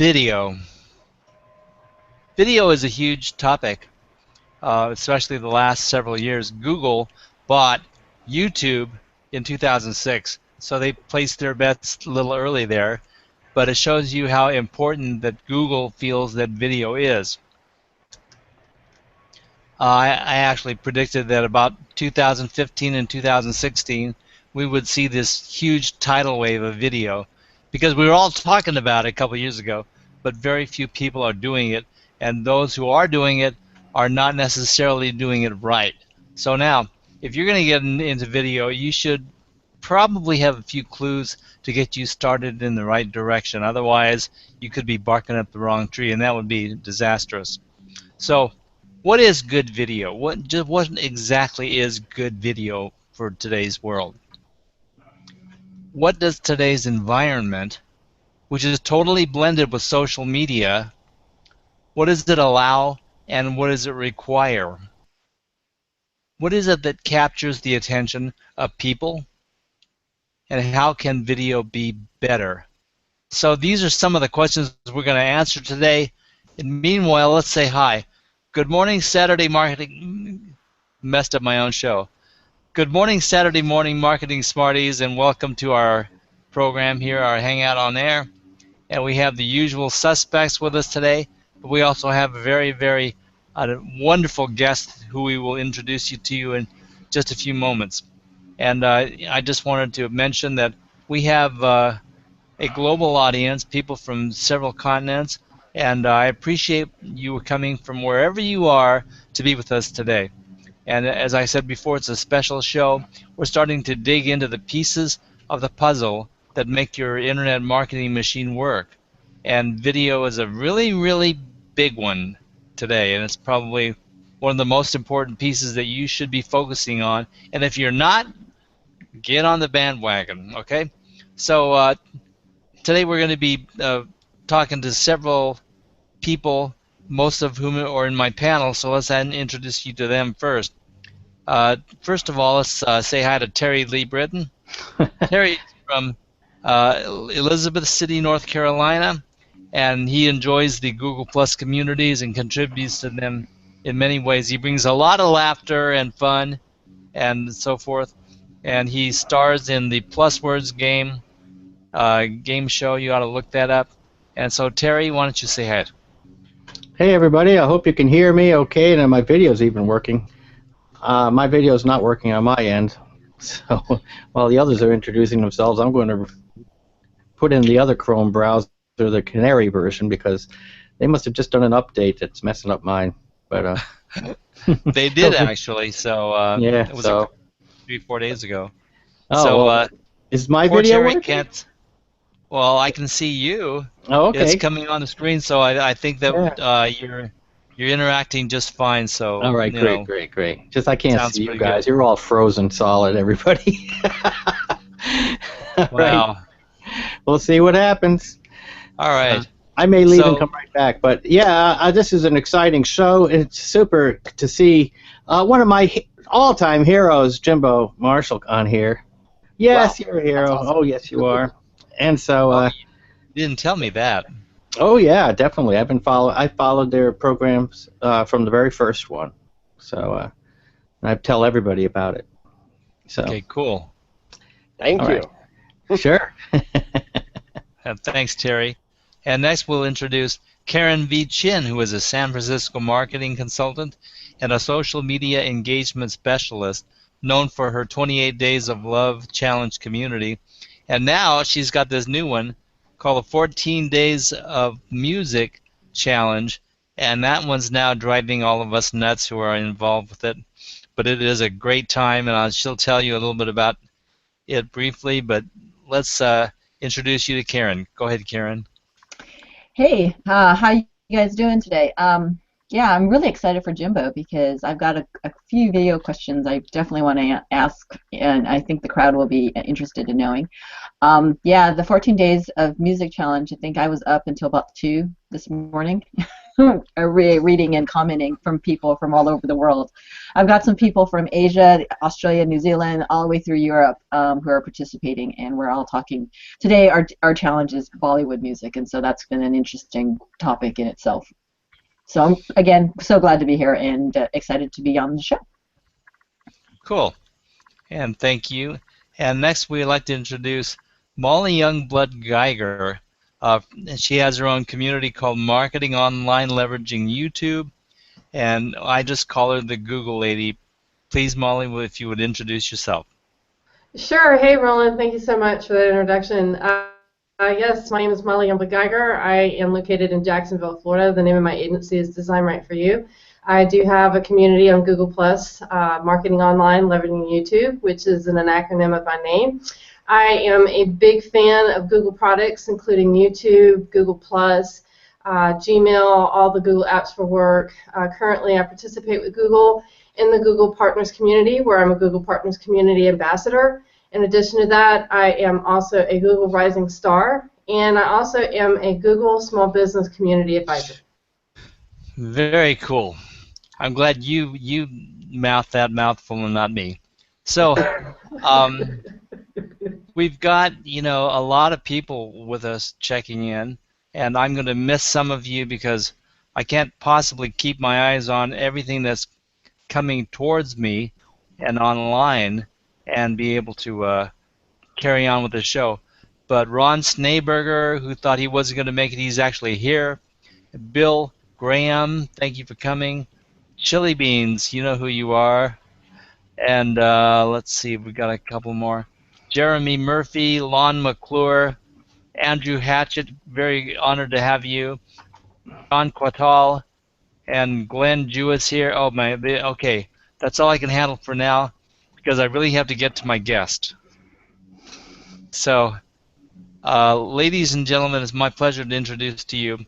Video. Video is a huge topic, especially the last several years. Google bought YouTube in 2006, so they placed their bets a little early there, but it shows you how important that Google feels that video is. I actually predicted that about 2015 and 2016 we would see this huge tidal wave of video, because we were all talking about it a couple years ago, but very few people are doing it, and those who are doing it are not necessarily doing it right. So now, if you're going to get into video, you should probably have a few clues to get you started in the right direction. Otherwise, you could be barking up the wrong tree, and that would be disastrous. So, what is good video? What exactly is good video for today's world? What does today's environment, which is totally blended with social media, what does it allow and what does it require? What is it that captures the attention of people? And how can video be better? So these are some of the questions we're going to answer today. And meanwhile, let's say hi. Good morning, Saturday Marketing. Messed up my own show. Good morning, Saturday Morning Marketing Smarties, and welcome to our program here, our Hangout on Air. And we have the usual suspects with us today, but we also have a very, very wonderful guest who we will introduce you to in just a few moments. And I just wanted to mention that we have a global audience, people from several continents, and I appreciate you coming from wherever you are to be with us today. And as I said before, it's a special show. We're starting to dig into the pieces of the puzzle that make your internet marketing machine work. And video is a really, really big one today, and it's probably one of the most important pieces that you should be focusing on. And if you're not, get on the bandwagon, okay? So today we're going to be talking to several people, most of whom are in my panel, so let's introduce you to them first. First of all, let's say hi to Terry Lee Britton. Terry is from Elizabeth City, North Carolina, and he enjoys the Google Plus communities and contributes to them in many ways. He brings a lot of laughter and fun and so forth, and he stars in the Plus Words game show. You ought to look that up. And so, Terry, why don't you say hi? Hey everybody, I hope you can hear me okay, and my video's even working. My video's not working on my end, so while the others are introducing themselves, I'm going to put in the other Chrome browser, the Canary version, because they must have just done an update that's messing up mine. But they did actually, so yeah, it was so 3-4 days ago. Oh, so well, is my video Terry working? Well, I can see you. Oh, okay. It's coming on the screen, so I think that you're interacting just fine. So all right, great. Just I can't see you guys. You're all frozen solid, everybody. Wow. Right. We'll see what happens. All right. I may leave and come right back, but yeah, this is an exciting show. It's super to see one of my all-time heroes, Jimbo Marshall, on here. Yes, wow. You're a hero. Awesome. Oh, yes, you are. And so you didn't tell me that. Oh yeah, definitely. I followed their programs from the very first one. So I tell everybody about it. So okay, cool. Thank you. Right. Sure. Thanks, Terry. And next we'll introduce Karen V. Chin, who is a San Francisco marketing consultant and a social media engagement specialist known for her 28 Days of Love Challenge community. And now she's got this new one called the 14 Days of Music Challenge, and that one's now driving all of us nuts who are involved with it. But it is a great time, and she'll tell you a little bit about it briefly, but let's introduce you to Karen. Go ahead, Karen. Hey, how you guys doing today? Yeah, I'm really excited for Jimbo because I've got a few video questions I definitely want to ask, and I think the crowd will be interested in knowing. Yeah, the 14 Days of Music Challenge, I think I was up until about 2 this morning. reading and commenting from people from all over the world. I've got some people from Asia, Australia, New Zealand, all the way through Europe who are participating, and we're all talking. Today our challenge is Bollywood music, and so that's been an interesting topic in itself. So I'm, again, so glad to be here and excited to be on the show. Cool. And thank you. And next we'd like to introduce Molly Youngblood Geiger. She has her own community called Marketing Online Leveraging YouTube, and I just call her the Google lady. Please, Molly, if you would introduce yourself. Sure. Hey, Roland. Thank you so much for that introduction. Yes, my name is Molly Youngblood Geiger. I am located in Jacksonville, Florida. The name of my agency is Design Right For You. I do have a community on Google+, Marketing Online Leveraging YouTube, which is an acronym of my name. I am a big fan of Google products, including YouTube, Google+, Gmail, all the Google apps for work. Currently, I participate with Google in the Google Partners community, where I'm a Google Partners community ambassador. In addition to that, I am also a Google Rising Star, and I also am a Google Small Business Community Advisor. Very cool. I'm glad you mouthed that mouthful and not me. So we've got, a lot of people with us checking in, and I'm going to miss some of you because I can't possibly keep my eyes on everything that's coming towards me and online and be able to carry on with the show. But Ron Schneeberger, who thought he wasn't going to make it, he's actually here. Bill Graham, thank you for coming. Chili Beans, you know who you are. And let's see, we've got a couple more. Jeremy Murphy, Lon McClure, Andrew Hatchett, very honored to have you. John Quatal, and Glenn Jewis here. Oh, okay. That's all I can handle for now because I really have to get to my guest. So, ladies and gentlemen, it's my pleasure to introduce to you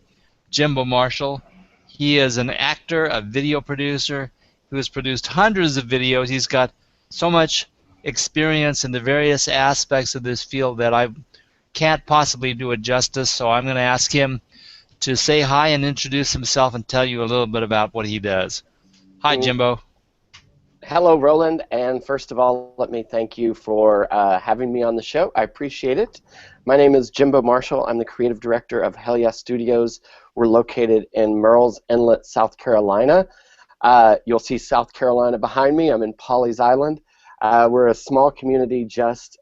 Jimbo Marshall. He is an actor, a video producer who has produced hundreds of videos. He's got so much experience in the various aspects of this field that I can't possibly do it justice, so I'm going to ask him to say hi and introduce himself and tell you a little bit about what he does. Hi, Jimbo. Hello, Roland, and first of all, let me thank you for having me on the show. I appreciate it. My name is Jimbo Marshall. I'm the creative director of Hell Yeah Studios. We're located in Murrells Inlet, South Carolina. You'll see South Carolina behind me. I'm in Pawleys Island. We're a small community just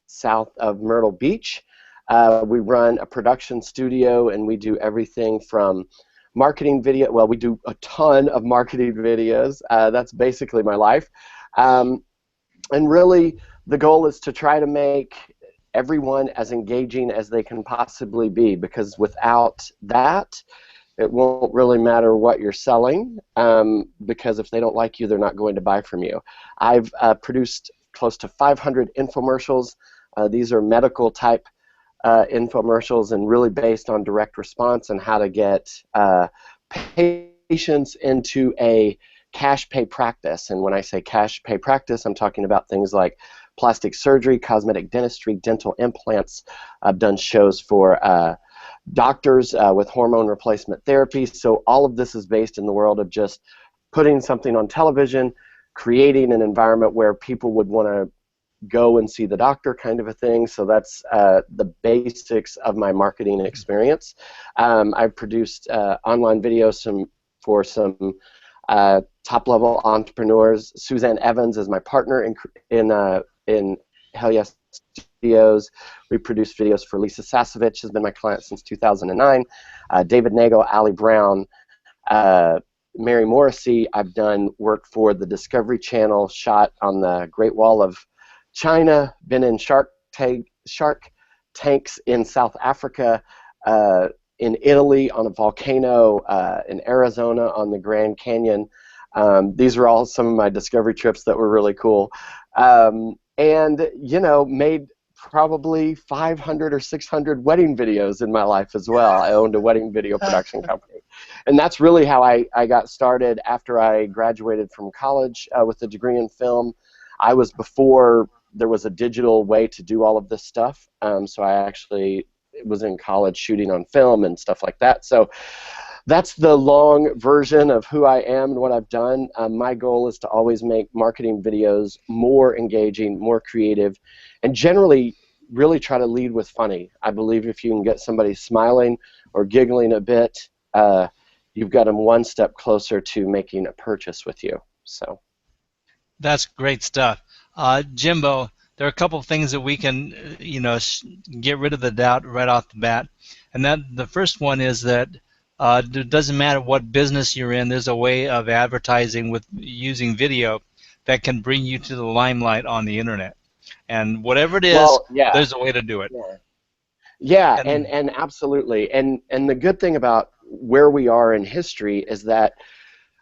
south of Myrtle Beach. We run a production studio, and we do everything from marketing video. Well, we do a ton of marketing videos. That's basically my life. And really, the goal is to try to make everyone as engaging as they can possibly be, because without that, it won't really matter what you're selling, because if they don't like you, they're not going to buy from you. I've produced close to 500 infomercials. These are medical type infomercials and really based on direct response and how to get patients into a cash pay practice. And when I say cash pay practice, I'm talking about things like plastic surgery, cosmetic dentistry, dental implants. I've done shows for doctors with hormone replacement therapy. So all of this is based in the world of just putting something on television, creating an environment where people would want to go and see the doctor, kind of a thing. So that's the basics of my marketing experience. I've produced online videos for some top-level entrepreneurs. Suzanne Evans is my partner in Hell Yeah Studios. We produced videos for Lisa Sasevich, has been my client since 2009. David Nagel, Ali Brown, Mary Morrissey. I've done work for the Discovery Channel, shot on the Great Wall of China, been in shark tanks in South Africa, in Italy on a volcano, in Arizona on the Grand Canyon. These are all some of my Discovery trips that were really cool. And, you know, made probably 500 or 600 wedding videos in my life as well. I owned a wedding video production company. And that's really how I got started after I graduated from college with a degree in film. I was before there was a digital way to do all of this stuff. So I actually was in college shooting on film and stuff like that. So that's the long version of who I am and what I've done. My goal is to always make marketing videos more engaging, more creative, and generally really try to lead with funny. I believe if you can get somebody smiling or giggling a bit, you've got them one step closer to making a purchase with you. So That's great stuff. Jimbo, there are a couple of things that we can, get rid of the doubt right off the bat. And that the first one is that it doesn't matter what business you're in, there's a way of advertising with using video that can bring you to the limelight on the internet. And whatever it is, well, yeah. there's a way to do it. Yeah, and absolutely. And the good thing about where we are in history is that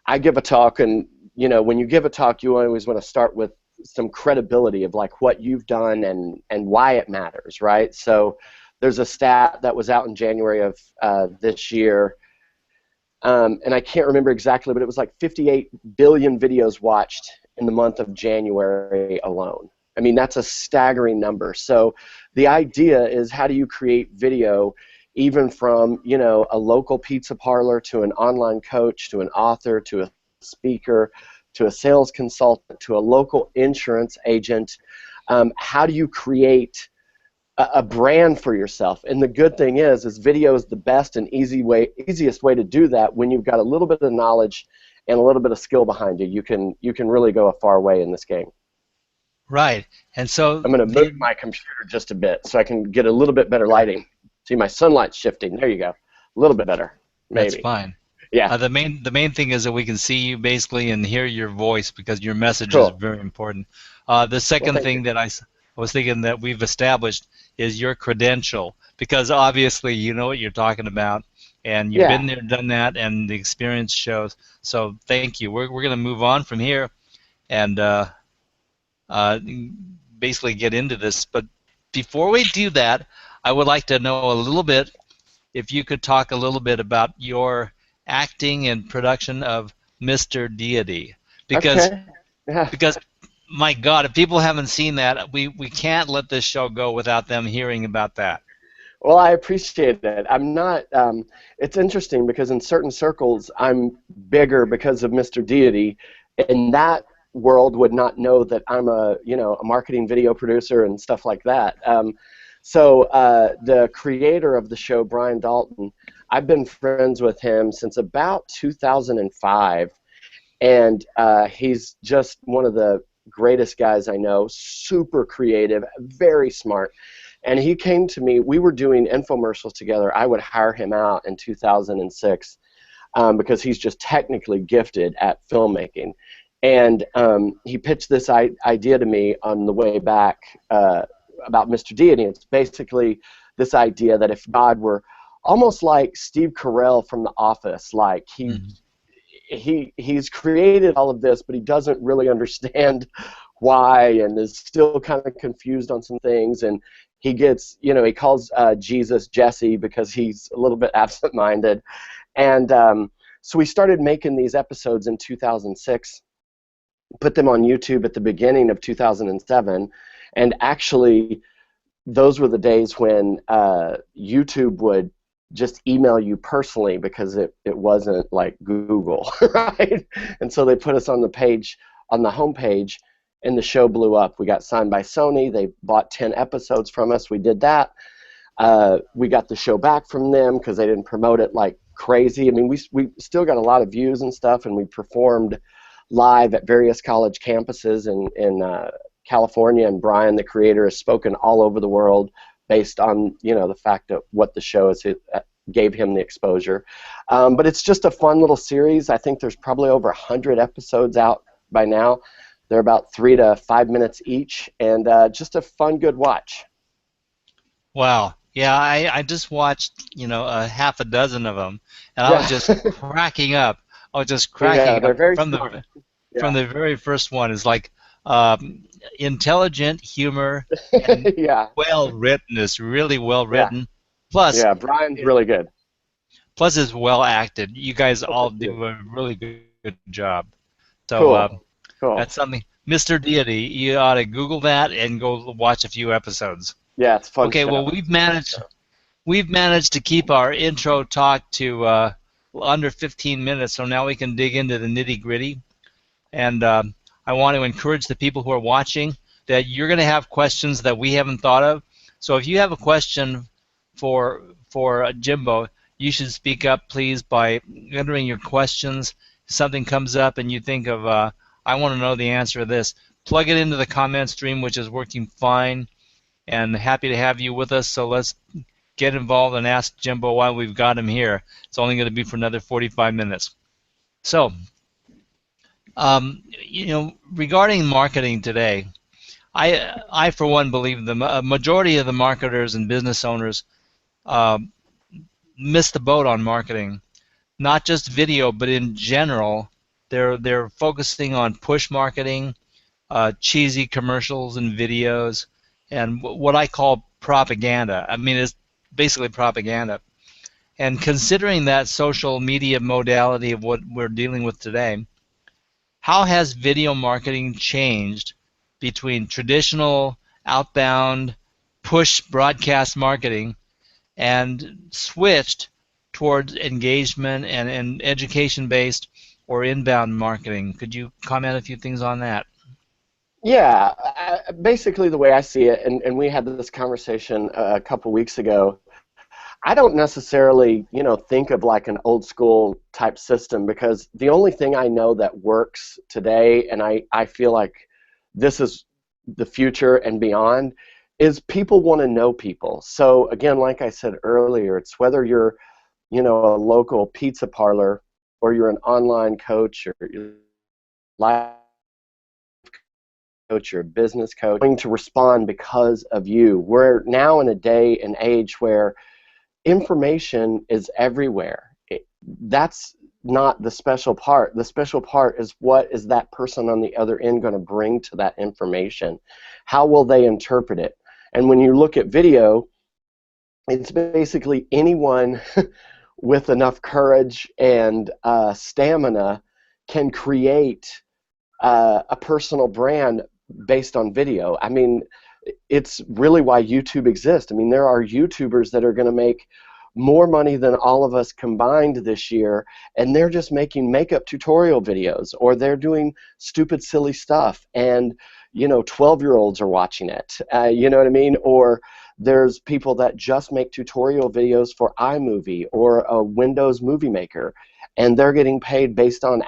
I give a talk, and when you give a talk, you always want to start with some credibility of like what you've done and why it matters, right? So there's a stat that was out in January of this year, and I can't remember exactly, but it was like 58 billion videos watched in the month of January alone. I mean, that's a staggering number. So the idea is, how do you create video even from, a local pizza parlor to an online coach to an author to a speaker to a sales consultant to a local insurance agent? How do you create a brand for yourself? And the good thing is video is the best and easiest way to do that. When you've got a little bit of knowledge and a little bit of skill behind you, you can really go a far way in this game. Right. And so I'm going to move my computer just a bit so I can get a little bit better lighting. See, my sunlight's shifting. There you go. A little bit better. Maybe. That's fine. Yeah. The main thing is that we can see you basically and hear your voice, because your message Cool. is very important. The second thing that I was thinking that we've established is your credential, because obviously you know what you're talking about, and you've been there, done that, and the experience shows. So thank you. We're going to move on from here and basically get into this. But before we do that, I would like to know a little bit, if you could talk a little bit about your acting and production of Mr. Deity, because because my God, if people haven't seen that, we can't let this show go without them hearing about that. Well, I appreciate that. I'm not. It's interesting because in certain circles, I'm bigger because of Mr. Deity, and that world would not know that I'm a marketing video producer and stuff like that. So the creator of the show, Brian Dalton, I've been friends with him since about 2005, and he's just one of the greatest guys I know, super creative, very smart. And he came to me, we were doing infomercials together. I would hire him out in 2006 because he's just technically gifted at filmmaking. And he pitched this idea to me on the way back about Mr. Deity. It's basically this idea that if God were almost like Steve Carell from The Office, like he's created all of this, but he doesn't really understand why, and is still kind of confused on some things, and he gets, he calls Jesus Jesse because he's a little bit absent-minded. And so we started making these episodes in 2006, put them on YouTube at the beginning of 2007, and actually those were the days when YouTube would just email you personally because it wasn't like Google, right? And so they put us on the page, on the homepage, and the show blew up. We got signed by Sony. They bought 10 episodes from us. We did that. We got the show back from them because they didn't promote it like crazy. I mean, we still got a lot of views and stuff, and we performed live at various college campuses in California, and Brian, the creator, has spoken all over the world based on the fact of what the show is, gave him the exposure. But it's just a fun little series. I think there's probably over 100 episodes out by now. They're about 3 to 5 minutes each, and just a fun, good watch. Wow. Yeah, I just watched a half a dozen of them, and I was just cracking up. I was just cracking up from the very first one. Is like intelligent humor and well written. It's really well written. Plus, Brian's really good. Plus, it's well acted. You guys all do a really good job. So cool. That's something. Mr. Deity, you ought to Google that and go watch a few episodes. Yeah, it's fun. Okay, well we've managed to keep our intro talk to under 15 minutes, so now we can dig into the nitty-gritty. And I want to encourage the people who are watching that you're going to have questions that we haven't thought of. So if you have a question for Jimbo, you should speak up, please, by entering your questions. If something comes up and you think of, I want to know the answer to this, plug it into the comment stream, which is working fine, and happy to have you with us. So let's get involved and ask Jimbo while we've got him here. It's only going to be for another 45 minutes. So, regarding marketing today, I for one believe the majority of the marketers and business owners miss the boat on marketing. Not just video, but in general, they're focusing on push marketing, cheesy commercials and videos, and what I call propaganda. I mean, it's basically propaganda. And considering that social media modality of what we're dealing with today, how has video marketing changed between traditional outbound push broadcast marketing and switched towards engagement and education-based or inbound marketing? Could you comment a few things on that? Yeah, basically the way I see it, and we had this conversation a couple weeks ago, I don't necessarily, think of like an old school type system, because the only thing I know that works today, and I feel like this is the future and beyond, is people want to know people. So again, like I said earlier, it's whether you're, a local pizza parlor, or you're an online coach, or you're live coach, or a business coach, going to respond because of you. We're now in a day and age where information is everywhere. That's not the special part. The special part is, what is that person on the other end going to bring to that information? How will they interpret it? And when you look at video, it's basically anyone with enough courage and stamina can create a personal brand based on video. I mean, it's really why YouTube exists. I mean, there are YouTubers that are going to make more money than all of us combined this year, and they're just making makeup tutorial videos, or they're doing stupid, silly stuff, and 12-year-olds are watching it. You know what I mean? Or there's people that just make tutorial videos for iMovie or a Windows Movie Maker, and they're getting paid based on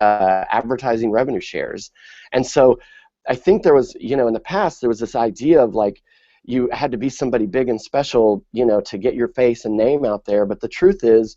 advertising revenue shares. And so I think there was, in the past, there was this idea of like, you had to be somebody big and special, to get your face and name out there. But the truth is,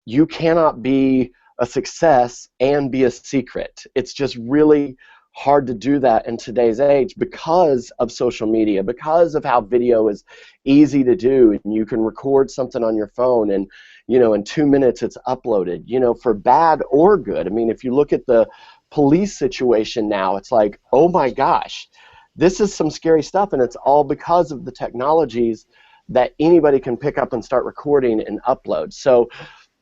you cannot be a success and be a secret. It's just really hard to do that in today's age because of social media, because of how video is easy to do. And you can record something on your phone, and in 2 minutes it's uploaded, for bad or good. I mean, if you look at the police situation now, it's like, oh my gosh, this is some scary stuff, and it's all because of the technologies that anybody can pick up and start recording and upload. So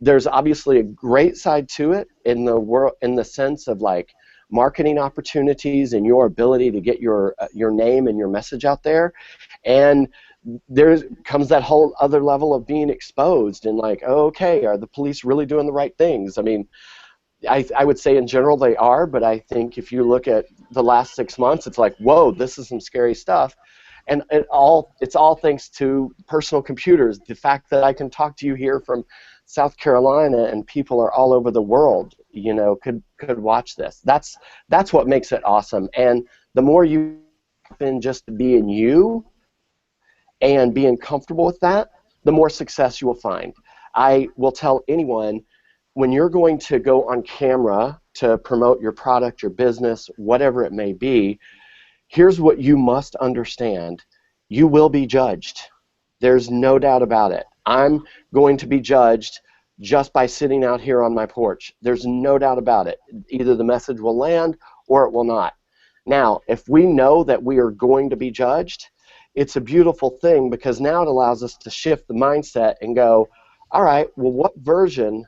there's obviously a great side to it in the sense of like marketing opportunities and your ability to get your name and your message out there. And there comes that whole other level of being exposed and like, oh, okay, are the police really doing the right things? I mean, I would say in general they are, but I think if you look at the last 6 months, it's like, whoa, this is some scary stuff. And it's all thanks to personal computers. The fact that I can talk to you here from South Carolina and people are all over the world, could watch this. That's what makes it awesome. And the more you happen just to being you and being comfortable with that, the more success you will find. I will tell anyone, when you're going to go on camera to promote your product, your business, whatever it may be, here's what you must understand. You will be judged. There's no doubt about it. I'm going to be judged just by sitting out here on my porch. There's no doubt about it. Either the message will land or it will not. Now, if we know that we are going to be judged, it's a beautiful thing, because now it allows us to shift the mindset and go, all right, well, what version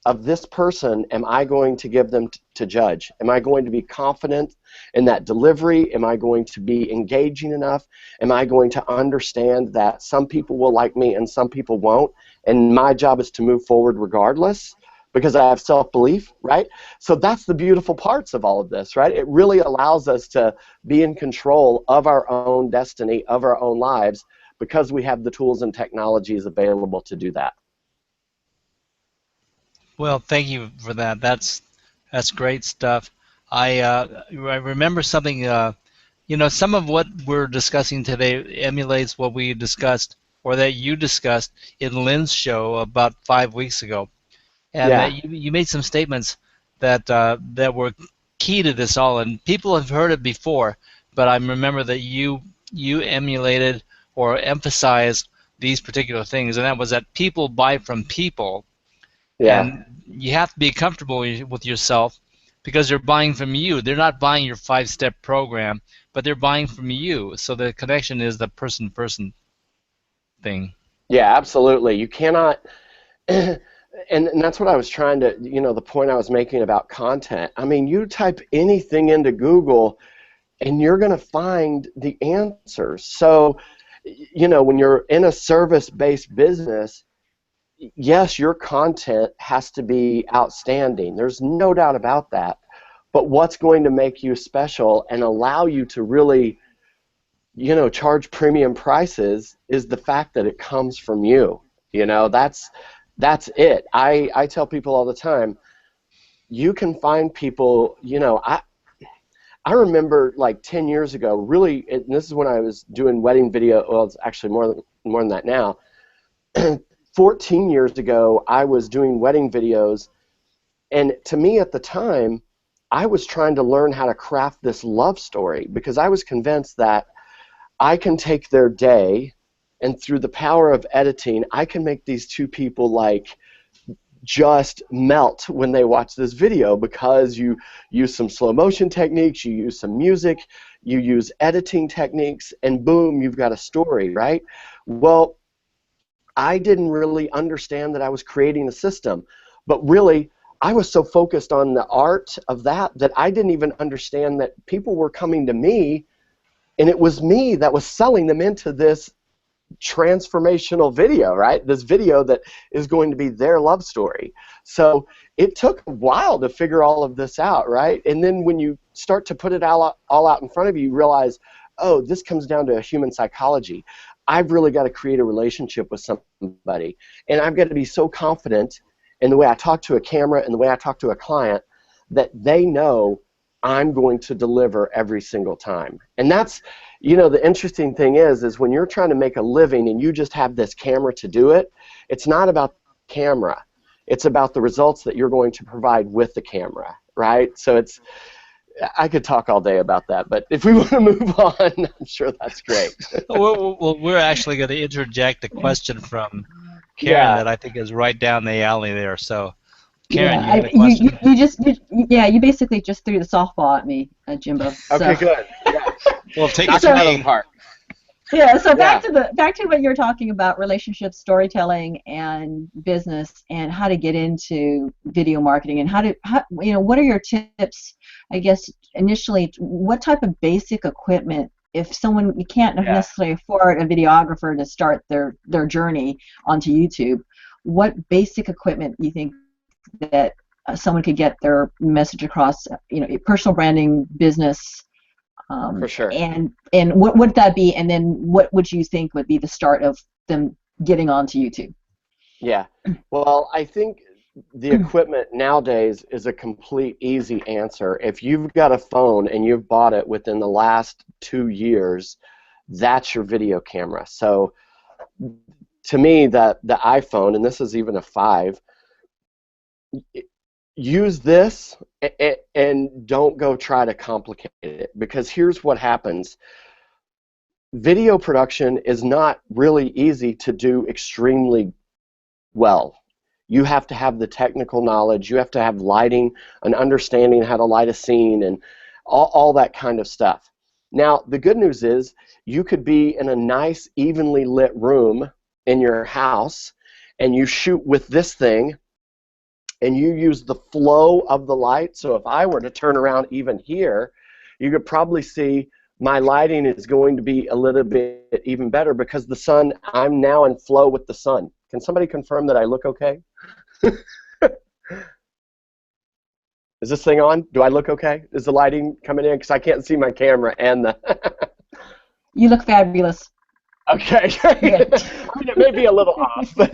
of this person am I going to give them to judge? Am I going to be confident in that delivery? Am I going to be engaging enough? Am I going to understand that some people will like me and some people won't? and my job is to move forward regardless because I have self-belief, right? So that's the beautiful parts of all of this, right? It really allows us to be in control of our own destiny, of our own lives, because we have the tools and technologies available to do that. Well, thank you for that. That's great stuff. I remember something. Some of what we're discussing today emulates what we discussed, or that you discussed in Lynn's show about 5 weeks ago, and Yeah. that you made some statements that were key to this all. And people have heard it before, but I remember that you emulated or emphasized these particular things, and that was that people buy from people. Yeah. And you have to be comfortable with yourself because they're buying from you. They're not buying your 5-step program, but they're buying from you. So the connection is the person-person thing. Yeah, absolutely. You cannot, and that's what I was trying to, the point I was making about content. I mean, you type anything into Google and you're going to find the answers. So, when you're in a service-based business, yes, your content has to be outstanding. There's no doubt about that. But what's going to make you special and allow you to really, charge premium prices is the fact that it comes from you. That's it. I tell people all the time, you can find people, I remember like 10 years ago, really, and this is when I was doing wedding video, well, it's actually more than that now. 14 years ago, I was doing wedding videos, and to me at the time, I was trying to learn how to craft this love story because I was convinced that I can take their day, and through the power of editing, I can make these two people like just melt when they watch this video because you use some slow motion techniques, you use some music, you use editing techniques, and boom, you've got a story, right? Well, I didn't really understand that I was creating a system, but really I was so focused on the art of that I didn't even understand that people were coming to me and it was me that was selling them into this transformational video, right? This video that is going to be their love story. So it took a while to figure all of this out, right? And then when you start to put it all out in front of you, you realize, oh, this comes down to a human psychology. I've really got to create a relationship with somebody, and I've got to be so confident in the way I talk to a camera and the way I talk to a client that they know I'm going to deliver every single time. And that's, the interesting thing is when you're trying to make a living and you just have this camera to do it, it's not about the camera. It's about the results that you're going to provide with the camera, right? So I could talk all day about that, but if we want to move on, I'm sure that's great. Well, we're actually going to interject a question from Karen that I think is right down the alley there. So, Karen, you had a question? You basically just threw the softball at me, Jimbo. Okay, good. Yeah. Well, take it out of the park. Yeah, so back to what you're talking about, relationships, storytelling, and business, and how to get into video marketing, and what are your tips? I guess initially, what type of basic equipment, if you can't necessarily afford a videographer to start their journey onto YouTube, what basic equipment you think that someone could get their message across? Personal branding, business. For sure. And what would that be? And then what would you think would be the start of them getting onto YouTube? Yeah. Well, I think the equipment nowadays is a complete easy answer. If you've got a phone and you've bought it within the last 2 years, that's your video camera. So to me, the iPhone, and this is even a 5, use this and don't go try to complicate it, because here's what happens. Video production is not really easy to do extremely well. You have to have the technical knowledge, you have to have lighting, an understanding how to light a scene, and all that kind of stuff. Now, the good news is you could be in a nice, evenly lit room in your house, and you shoot with this thing, and you use the flow of the light. So if I were to turn around even here, you could probably see my lighting is going to be a little bit even better because the sun, I'm now in flow with the sun, Can somebody confirm that I look okay? Is this thing on? Do I look okay? Is the lighting coming in? Because I can't see my camera and the... You look fabulous. Okay. I mean, it may be a little off, but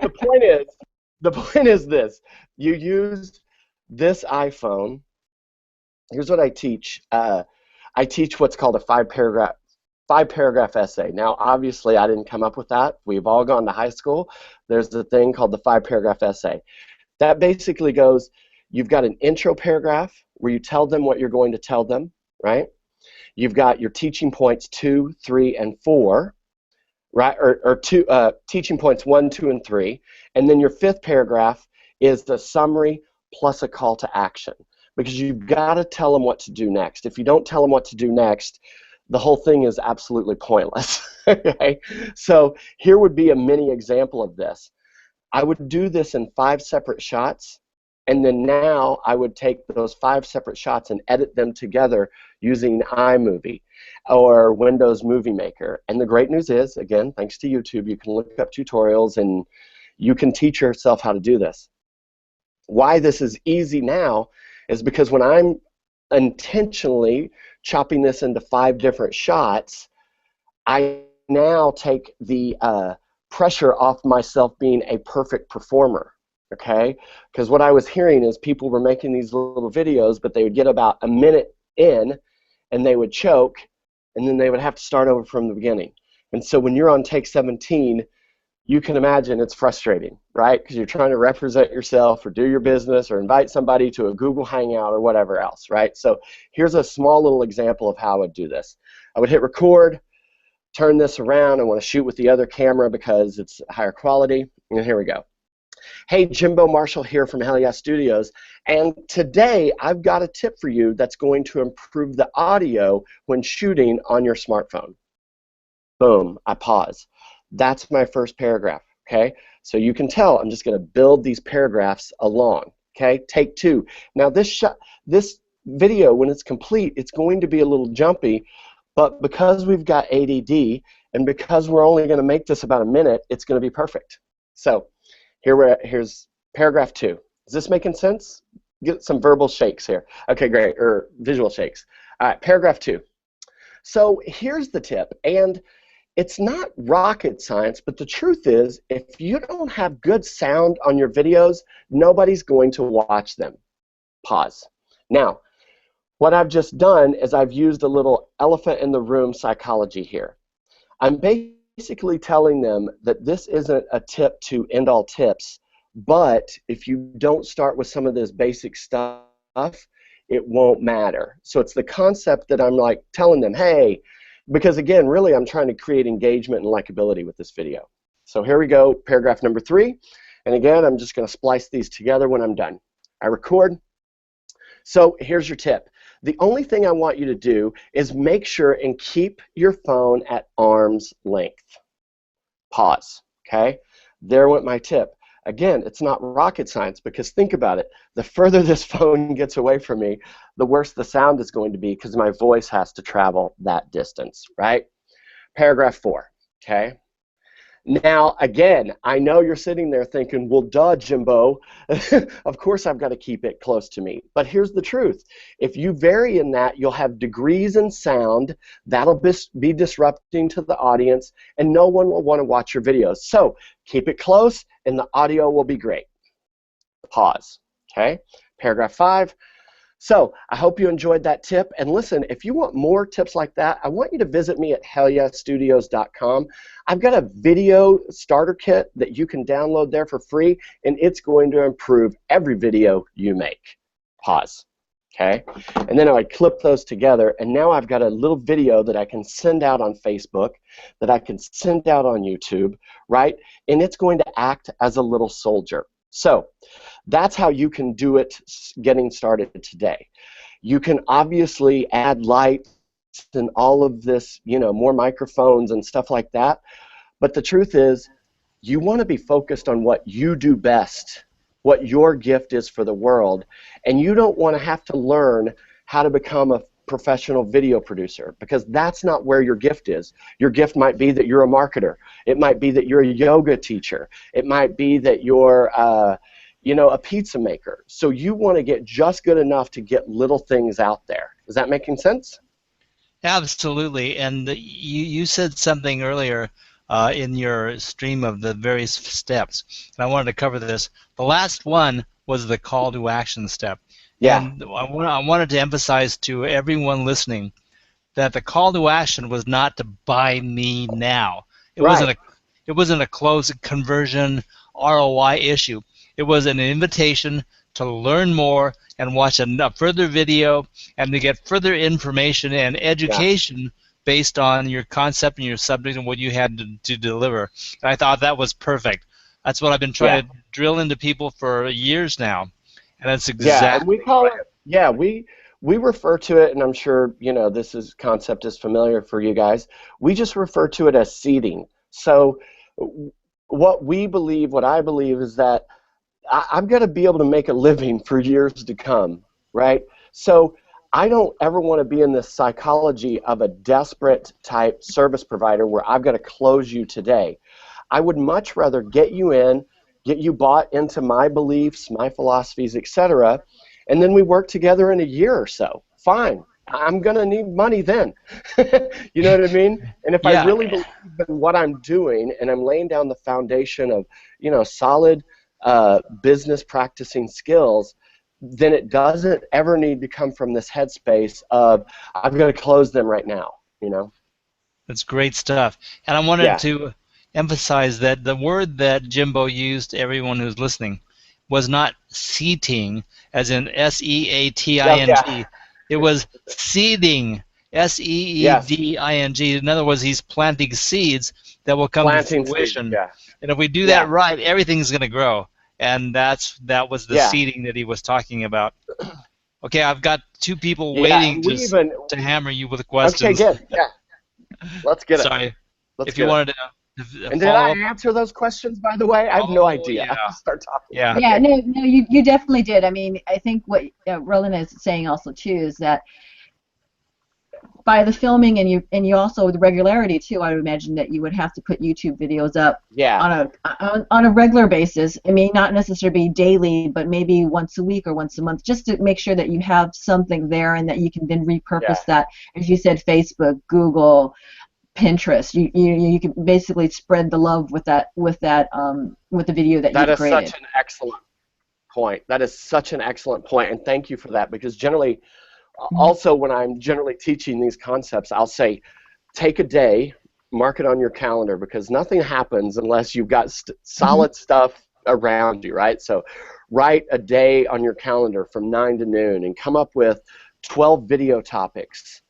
the point is this. You use this iPhone. Here's what I teach. I teach what's called a five paragraph essay. Now, obviously, I didn't come up with that. We've all gone to high school. There's a thing called the 5-paragraph essay. That basically goes, you've got an intro paragraph where you tell them what you're going to tell them, right? You've got your teaching points 2, 3, and 4, right? Or teaching points 1, 2, and 3. And then your 5th paragraph is the summary plus a call to action, because you've got to tell them what to do next. If you don't tell them what to do next, the whole thing is absolutely pointless. Okay? So here would be a mini example of this. I would do this in 5 separate shots, and then now I would take those 5 separate shots and edit them together using iMovie or Windows Movie Maker. And the great news is, again, thanks to YouTube, you can look up tutorials and you can teach yourself how to do this. Why this is easy now is because when I'm intentionally chopping this into 5 different shots, I now take the pressure off myself being a perfect performer, okay? Because what I was hearing is people were making these little videos, but they would get about a minute in, and they would choke, and then they would have to start over from the beginning. And so when you're on take 17, you can imagine it's frustrating, right? Because you're trying to represent yourself or do your business or invite somebody to a Google Hangout or whatever else, right? So here's a small little example of how I would do this. I would hit record, turn this around. I want to shoot with the other camera because it's higher quality. And here we go. Hey, Jimbo Marshall here from Hell Yeah Studios. And today I've got a tip for you that's going to improve the audio when shooting on your smartphone. Boom, I pause. That's my first paragraph, okay? So you can tell I'm just going to build these paragraphs along, okay? Take 2. Now this video, when it's complete, it's going to be a little jumpy, but because we've got ADD and because we're only going to make this about a minute, it's going to be perfect. So here's paragraph 2. Is this making sense? Get some verbal shakes here. Okay, great, or visual shakes. All right, paragraph 2. So here's the tip, and it's not rocket science, but the truth is, if you don't have good sound on your videos, nobody's going to watch them. Pause. Now, what I've just done is I've used a little elephant in the room psychology here. I'm basically telling them that this isn't a tip to end all tips, but if you don't start with some of this basic stuff, it won't matter. So it's the concept that I'm like telling them, hey, because again, really I'm trying to create engagement and likability with this video. So here we go, paragraph number 3. And again, I'm just going to splice these together when I'm done. I record. So here's your tip. The only thing I want you to do is make sure and keep your phone at arm's length. Pause, okay? There went my tip. Again, it's not rocket science, because think about it. The further this phone gets away from me, the worse the sound is going to be because my voice has to travel that distance, right? Paragraph 4, okay? Now, again, I know you're sitting there thinking, well, duh, Jimbo. Of course I've got to keep it close to me. But here's the truth. If you vary in that, you'll have degrees in sound. That'll be disrupting to the audience, and no one will want to watch your videos. So keep it close, and the audio will be great. Pause. Okay? Paragraph 5. So I hope you enjoyed that tip. And listen, if you want more tips like that, I want you to visit me at hellyeahstudios.com. I've got a video starter kit that you can download there for free, and it's going to improve every video you make. Pause. Okay? And then I clip those together, and now I've got a little video that I can send out on Facebook, that I can send out on YouTube, right? And it's going to act as a little soldier. So that's how you can do it getting started today. You can obviously add lights and all of this, you know, more microphones and stuff like that. But the truth is, you want to be focused on what you do best, what your gift is for the world, and you don't want to have to learn how to become a professional video producer, because that's not where your gift is. Your gift might be that you're a marketer. It might be that you're a yoga teacher. It might be that you're you know, a pizza maker. So you want to get just good enough to get little things out there. Is that making sense? Absolutely. And you said something earlier in your stream of the various steps, and I wanted to cover this. The last one was the call to action step. Yeah. And I wanted to emphasize to everyone listening that the call to action was not to buy me now. It wasn't a close conversion ROI issue. It was an invitation to learn more and watch a further video and to get further information and education based on your concept and your subject and what you had to deliver. And I thought that was perfect. That's what I've been trying to drill into people for years now. And that's exactly and we call it, we refer to it, and I'm sure, you know, concept is familiar for you guys. We just refer to it as seeding. So what I believe is that I'm going to be able to make a living for years to come, right? So I don't ever want to be in the psychology of a desperate type service provider where I've got to close you today. I would much rather get you in, get you bought into my beliefs, my philosophies, etc., and then we work together in a year or so. Fine. I'm going to need money then. You know what I mean? And if I really believe in what I'm doing and I'm laying down the foundation of, you know, solid business practicing skills, then it doesn't ever need to come from this headspace of I've got to close them right now, you know? That's great stuff. And I wanted to emphasize that the word that Jimbo used to everyone who's listening was not seating, as in S-E-A-T-I-N-G. It was seeding, S-E-E-D-I-N-G. In other words, he's planting seeds that will come to fruition. And if we do that right, everything's going to grow. And that was the seeding that he was talking about. Okay, I've got two people waiting to hammer you with questions. Okay, good. Yeah. Let's get it. Sorry. If you wanted to and did I answer those questions, by the way? I have no idea. I'll start talking. Yeah, no, you definitely did. I mean, I think what Roland is saying also, too, is that by the filming and you also with regularity, too, I would imagine that you would have to put YouTube videos up on a regular basis. It may not necessarily be daily, but maybe once a week or once a month, just to make sure that you have something there and that you can then repurpose that, as you said, Facebook, Google, Pinterest. You can basically spread the love with the video that you created. That is such an excellent point. That is such an excellent point, and thank you for that, because generally, also when I'm generally teaching these concepts, I'll say, take a day, mark it on your calendar, because nothing happens unless you've got solid stuff around you, right? So write a day on your calendar from 9 to noon and come up with 12 video topics.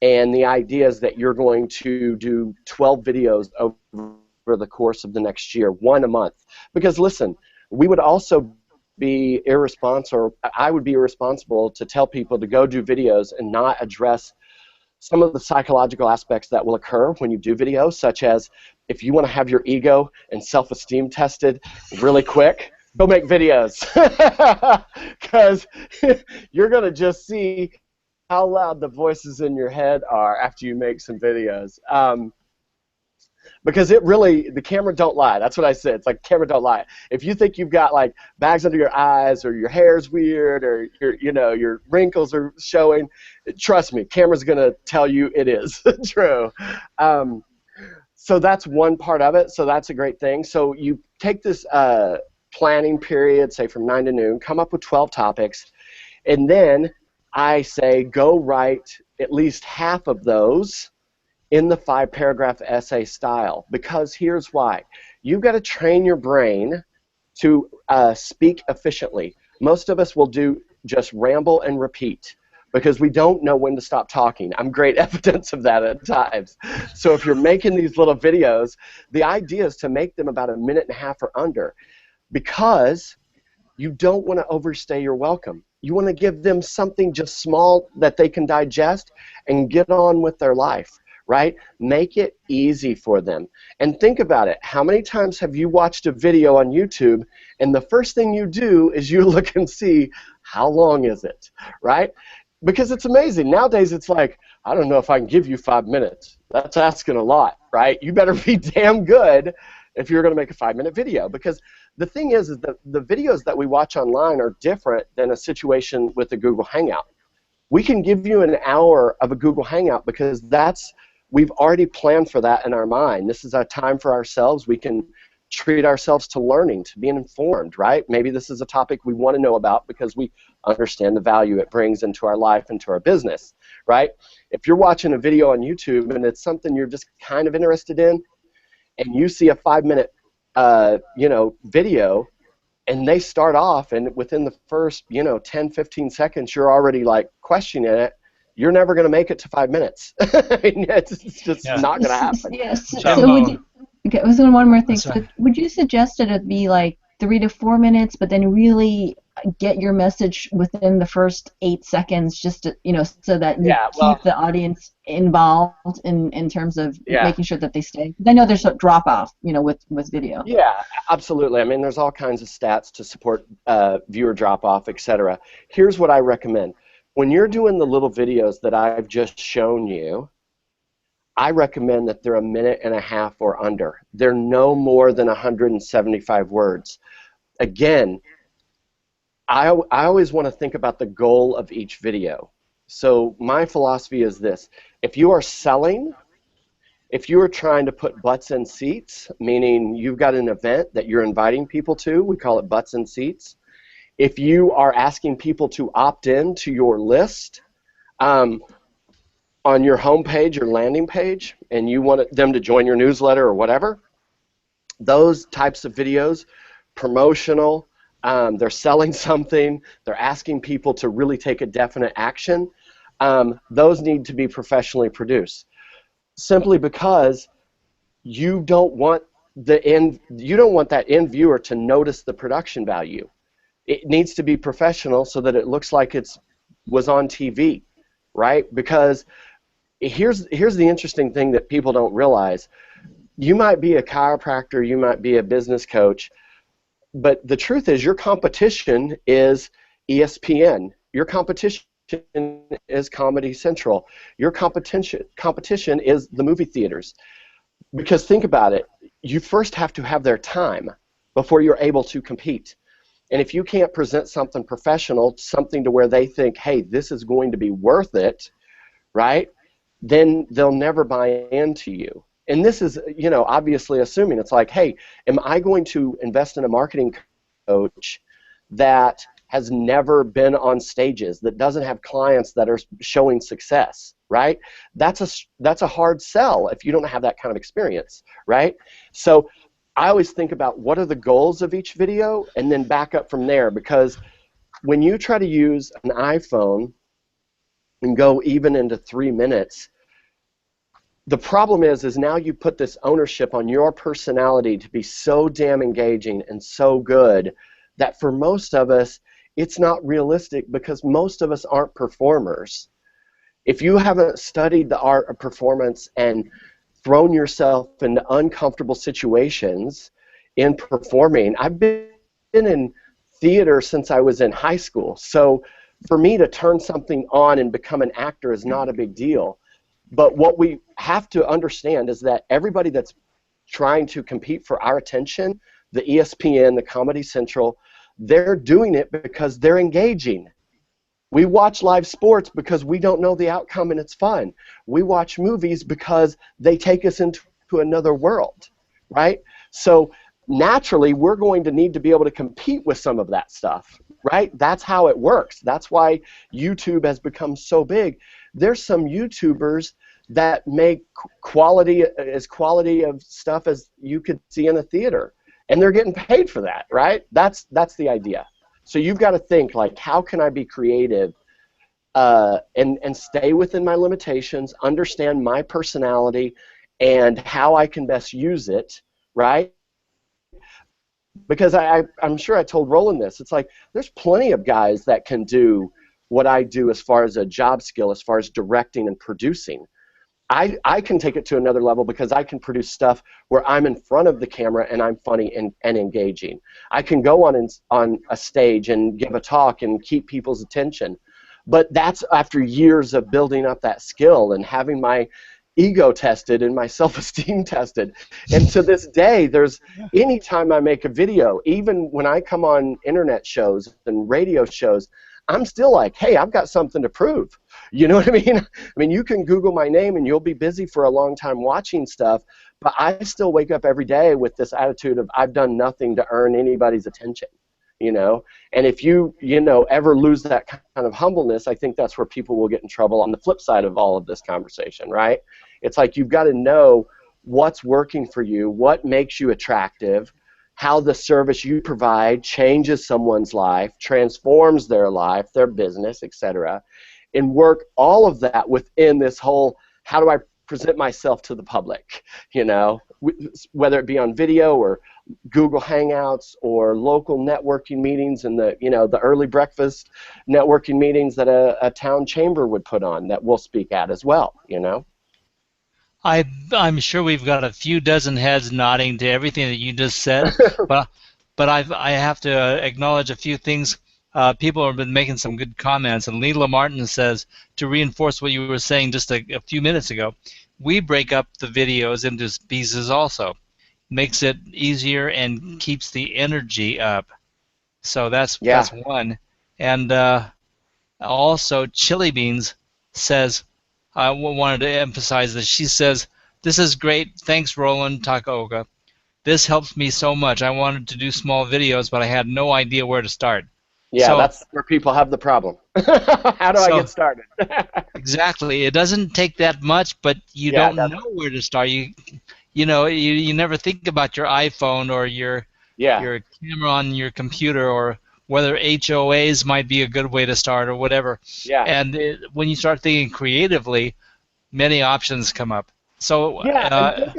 And the idea is that you're going to do 12 videos over the course of the next year, one a month. Because listen, we would also be irresponsible, or I would be irresponsible to tell people to go do videos and not address some of the psychological aspects that will occur when you do videos, such as if you want to have your ego and self-esteem tested really quick, go make videos. Because you're going to just see how loud the voices in your head are after you make some videos. Because the camera don't lie. That's what I said. It's like camera don't lie. If you think you've got like bags under your eyes, or your hair's weird, or your wrinkles are showing, trust me, camera's gonna tell you it is true. So that's one part of it. So that's a great thing. So you take this planning period, say from 9 to noon, come up with 12 topics, and then I say go write at least half of those in the 5-paragraph essay style, because here's why. You've got to train your brain to speak efficiently. Most of us will do just ramble and repeat because we don't know when to stop talking. I'm great evidence of that at times. So if you're making these little videos, the idea is to make them about 1.5 minutes or under, because you don't want to overstay your welcome. You want to give them something just small that they can digest and get on with their life, right? Make it easy for them. And think about it. How many times have you watched a video on YouTube and the first thing you do is you look and see how long is it, right? Because it's amazing. Nowadays, it's like, I don't know if I can give you 5 minutes. That's asking a lot, right? You better be damn good if you're going to make a 5-minute video. Because the thing is that the videos that we watch online are different than a situation with a Google Hangout. We can give you an hour of a Google Hangout because we've already planned for that in our mind. This is our time for ourselves. We can treat ourselves to learning, to being informed, right? Maybe this is a topic we want to know about because we understand the value it brings into our life and to our business, right? If you're watching a video on YouTube and it's something you're just kind of interested in, and you see a 5-minute, video, and they start off, and within the first, 10, 15 seconds, you're already like questioning it, you're never going to make it to 5 minutes. I mean, it's just not going to happen. Yes. So would you? Okay, I was going one more thing. So would you suggest that it be like 3 to 4 minutes, but then really get your message within the first 8 seconds, just to, so that you keep the audience involved in terms of making sure that they stay? I know there's a drop off, with video. Yeah, absolutely. I mean, there's all kinds of stats to support viewer drop off, etc. Here's what I recommend: when you're doing the little videos that I've just shown you, I recommend that they're 1.5 minutes or under. They're no more than 175 words. Again, I always want to think about the goal of each video. So my philosophy is this: if you are selling, if you are trying to put butts in seats, meaning you've got an event that you're inviting people to, we call it butts in seats. If you are asking people to opt in to your list, on your homepage or landing page, and you want them to join your newsletter or whatever, those types of videos, promotional, they're selling something, they're asking people to really take a definite action, those need to be professionally produced. Simply because you don't want that end viewer to notice the production value. It needs to be professional so that it looks like it was on TV, right? Because here's the interesting thing that people don't realize. You might be a chiropractor, you might be a business coach, but the truth is your competition is ESPN. Your competition is Comedy Central. Your competition is the movie theaters. Because think about it, you first have to have their time before you're able to compete. And if you can't present something professional, something to where they think, hey, this is going to be worth it, right? Then they'll never buy into you. And this is, obviously assuming it's like, hey, am I going to invest in a marketing coach that has never been on stages, that doesn't have clients that are showing success, right? That's a hard sell if you don't have that kind of experience, right? So I always think about what are the goals of each video and then back up from there, because when you try to use an iPhone and go even into 3 minutes, the problem is now you put this ownership on your personality to be so damn engaging and so good that for most of us, it's not realistic because most of us aren't performers. If you haven't studied the art of performance and thrown yourself into uncomfortable situations in performing, I've been in theater since I was in high school, so for me to turn something on and become an actor is not a big deal. But what we have to understand is that everybody that's trying to compete for our attention, the ESPN, the Comedy Central, they're doing it because they're engaging. We watch live sports because we don't know the outcome and it's fun. We watch movies because they take us into another world, right? So naturally, we're going to need to be able to compete with some of that stuff, right? That's how it works. That's why YouTube has become so big. There's some YouTubers that make quality of stuff as you could see in a theater, and they're getting paid for that, right? That's the idea. So you've got to think, like, how can I be creative and stay within my limitations, understand my personality, and how I can best use it, right? Because I'm sure I told Roland this. It's like there's plenty of guys that can do what I do as far as a job skill, as far as directing and producing. I can take it to another level because I can produce stuff where I'm in front of the camera and I'm funny and engaging. I can go on a stage and give a talk and keep people's attention. But that's after years of building up that skill and having my ego tested and my self-esteem tested. And to this day, there's anytime I make a video, even when I come on internet shows and radio shows, I'm still like, hey, I've got something to prove. You know what I mean? I mean, you can Google my name and you'll be busy for a long time watching stuff, but I still wake up every day with this attitude of I've done nothing to earn anybody's attention. You know, and if you ever lose that kind of humbleness, I think that's where people will get in trouble on the flip side of all of this conversation, right? It's like you've got to know what's working for you, what makes you attractive, how the service you provide changes someone's life, transforms their life, their business, etc., and work all of that within this whole how do I present myself to the public, you know, whether it be on video or Google Hangouts or local networking meetings and the early breakfast networking meetings that a town chamber would put on that we'll speak at as well, you know. I'm sure we've got a few dozen heads nodding to everything that you just said, but I have to acknowledge a few things. People have been making some good comments, and Leela Martin says, to reinforce what you were saying just a few minutes ago, we break up the videos into pieces also. Makes it easier and keeps the energy up. So that's one. And also, Chili Beans says, I wanted to emphasize this. She says, this is great. Thanks, Roland Takaoka. This helps me so much. I wanted to do small videos, but I had no idea where to start. Yeah, so, that's where people have the problem. How do I get started? Exactly. It doesn't take that much, but you don't know where to start. You never think about your iPhone or your camera on your computer, or whether HOAs might be a good way to start or whatever. Yeah. And when you start thinking creatively, many options come up. So and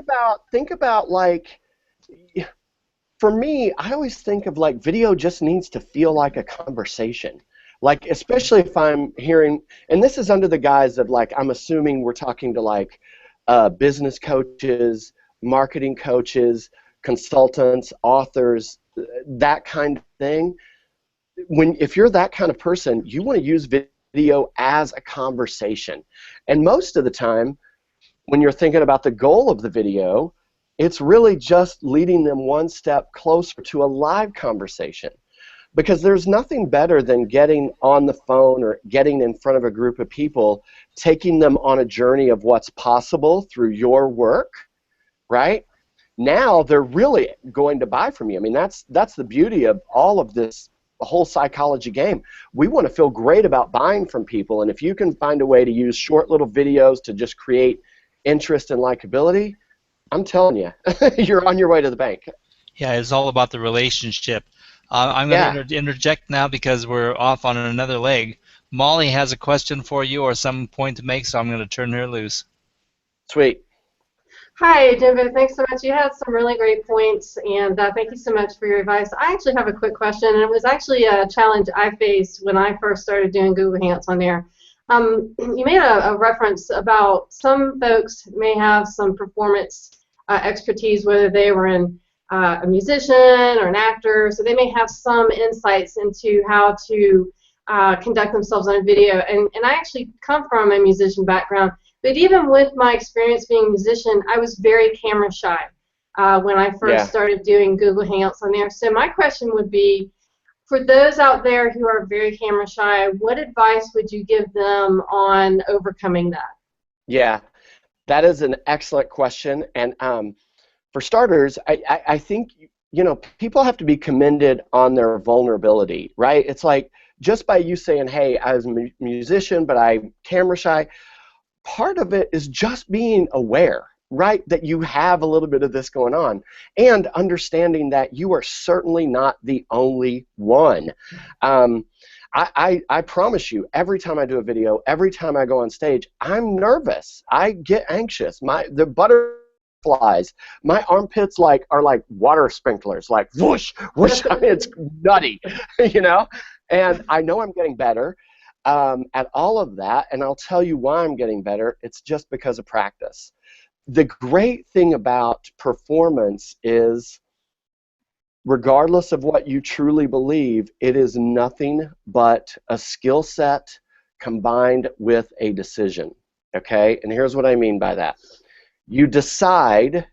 think about like, for me, I always think of like video just needs to feel like a conversation. Like, especially if I'm hearing, and this is under the guise of like, I'm assuming we're talking to like business coaches, marketing coaches, consultants, authors, that kind of thing. If you're that kind of person, you want to use video as a conversation. And most of the time, when you're thinking about the goal of the video, it's really just leading them one step closer to a live conversation. Because there's nothing better than getting on the phone or getting in front of a group of people, taking them on a journey of what's possible through your work, right? Now they're really going to buy from you. I mean, that's the beauty of all of this whole psychology game. We want to feel great about buying from people, and if you can find a way to use short little videos to just create interest and likability, I'm telling you, you're on your way to the bank. Yeah, it's all about the relationship. I'm going to interject now because we're off on another leg. Molly has a question for you or some point to make, so I'm going to turn her loose. Sweet. Hi, Jimbo. Thanks so much. You had some really great points, and thank you so much for your advice. I actually have a quick question, and it was actually a challenge I faced when I first started doing Google Hangouts on there. You made a reference about some folks may have some performance expertise, whether they were a musician or an actor, so they may have some insights into how to conduct themselves on a video. And I actually come from a musician background, but even with my experience being a musician, I was very camera shy when I first started doing Google Hangouts on there. So my question would be, for those out there who are very camera shy, what advice would you give them on overcoming that? Yeah, that is an excellent question. And for starters, I think, people have to be commended on their vulnerability, right? It's like, just by you saying, hey, I was a musician, but I'm camera shy, part of it is just being aware, right, that you have a little bit of this going on, and understanding that you are certainly not the only one. I promise you, every time I do a video, every time I go on stage, I'm nervous. I get anxious. The butterflies, my armpits are like water sprinklers, like whoosh, whoosh. I mean, it's nutty, And I know I'm getting better at all of that, and I'll tell you why I'm getting better. It's just because of practice. The great thing about performance is, regardless of what you truly believe, it is nothing but a skill set combined with a decision, okay? And here's what I mean by that. You decide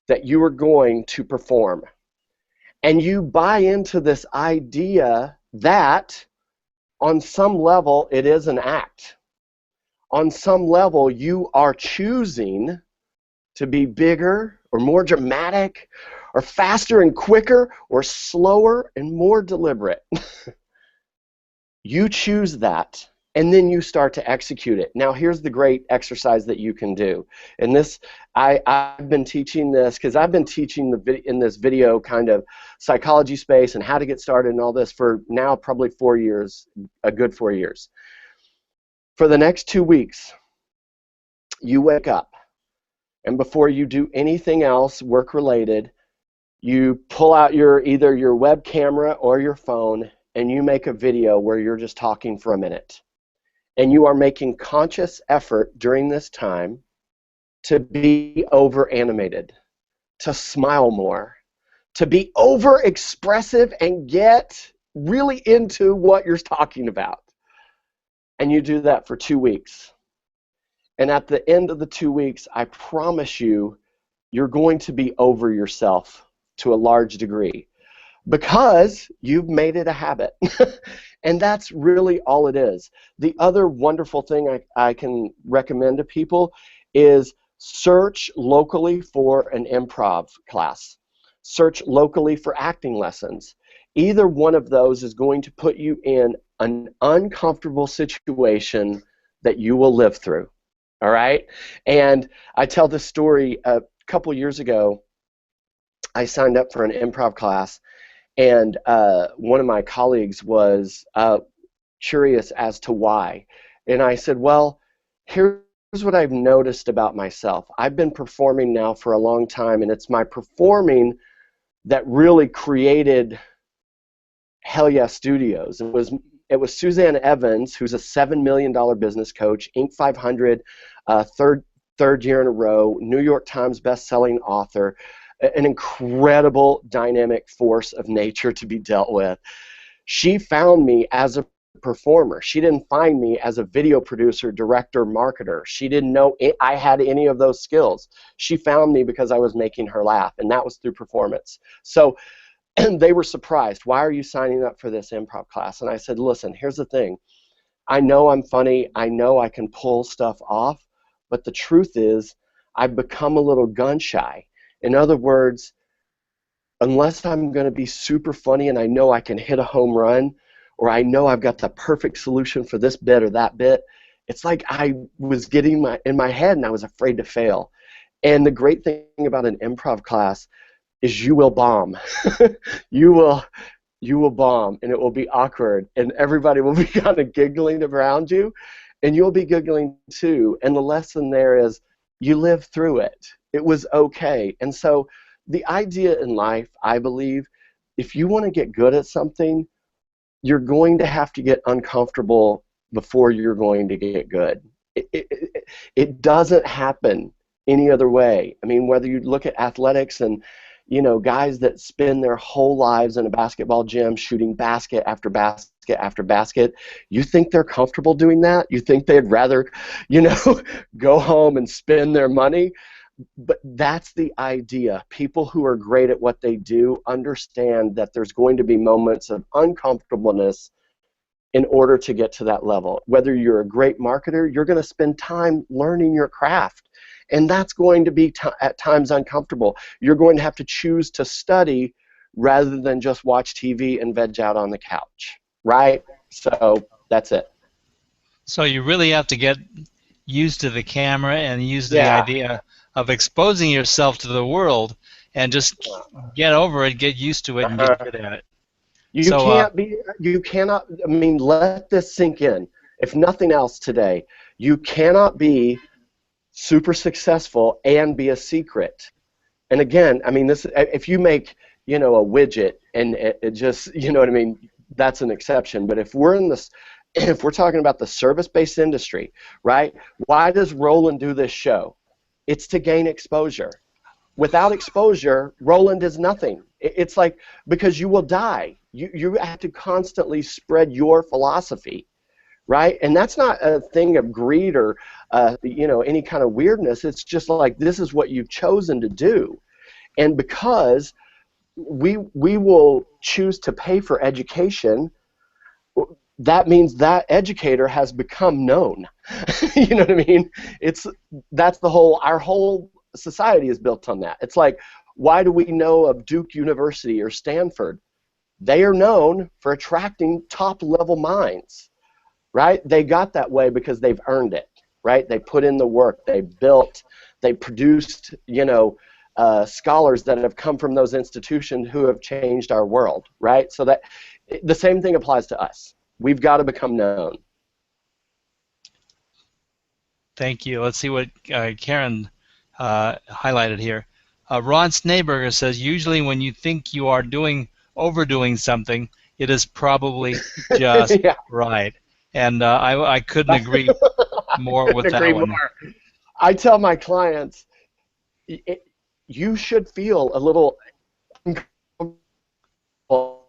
that you are going to perform, and you buy into this idea that on some level it is an act. On some level you are choosing to be bigger or more dramatic or faster and quicker or slower and more deliberate. You choose that, and then you start to execute it. Now here's the great exercise that you can do. And this, I've been teaching this because I've been teaching in this video kind of psychology space and how to get started and all this for now probably 4 years, a good 4 years. For the next 2 weeks, you wake up, and before you do anything else work-related, you pull out either your web camera or your phone, and you make a video where you're just talking for a minute. And you are making conscious effort during this time to be over-animated, to smile more, to be over-expressive and get really into what you're talking about. And you do that for 2 weeks. And at the end of the 2 weeks, I promise you, you're going to be over yourself to a large degree because you've made it a habit. And that's really all it is. The other wonderful thing I can recommend to people is search locally for an improv class. Search locally for acting lessons. Either one of those is going to put you in an uncomfortable situation that you will live through. All right? And I tell this story a couple years ago. I signed up for an improv class, and one of my colleagues was curious as to why. And I said, well, here's what I've noticed about myself. I've been performing now for a long time, and it's my performing that really created Hell Yeah Studios. It was Suzanne Evans, who's a $7 million business coach, Inc. 500, third year in a row, New York Times best-selling author, an incredible dynamic force of nature to be dealt with. She found me as a performer. She didn't find me as a video producer, director, marketer. She didn't know I had any of those skills. She found me because I was making her laugh, and that was through performance. So, and they were surprised. Why are you signing up for this improv class? And I said, listen, here's the thing. I know I'm funny. I know I can pull stuff off, but the truth is I've become a little gun shy. In other words, unless I'm going to be super funny and I know I can hit a home run, or I know I've got the perfect solution for this bit or that bit, it's like I was getting in my head and I was afraid to fail. And the great thing about an improv class is you will bomb. you will bomb, and it will be awkward, and everybody will be kind of giggling around you, and you'll be giggling too. And the lesson there is you live through it. It was okay. And so the idea in life, I believe, if you want to get good at something, you're going to have to get uncomfortable before you're going to get good. It doesn't happen any other way. I mean, whether you look at athletics and, you know, guys that spend their whole lives in a basketball gym shooting basket after basket after basket, you think they're comfortable doing that? You think they'd rather, you know, go home and spend their money? But that's the idea. People who are great at what they do understand that there's going to be moments of uncomfortableness in order to get to that level. Whether you're a great marketer, you're going to spend time learning your craft. And that's going to be at times uncomfortable. You're going to have to choose to study rather than just watch TV and veg out on the couch, right? So that's it. So you really have to get used to the camera and use the idea of exposing yourself to the world and just get over it, get used to it, and get good at it. You cannot, I mean, let this sink in. If nothing else today, you cannot be super successful and be a secret. And again, I mean, this, if you make, you know, a widget and it just, you know what I mean, that's an exception. But if we're in this, if we're talking about the service-based industry, right, why does Roland do this show? It's to gain exposure. Without exposure, Roland is nothing. It's like, because you will die. You have to constantly spread your philosophy, right? And that's not a thing of greed or you know, any kind of weirdness. It's just like, this is what you've chosen to do. And because we will choose to pay for education, that means that educator has become known. You know what I mean? That's the whole, our whole society is built on that. It's like, why do we know of Duke University or Stanford? They are known for attracting top-level minds, right? They got that way because they've earned it, right? They put in the work, they built, they produced, you know, scholars that have come from those institutions who have changed our world, right? So that the same thing applies to us. We've got to become known. Thank you. Let's see what Karen highlighted here. Ron Snaberger says, usually when you think you are overdoing something, it is probably just Yeah. right. And I couldn't agree more with that one. I tell my clients, you should feel a little uncomfortable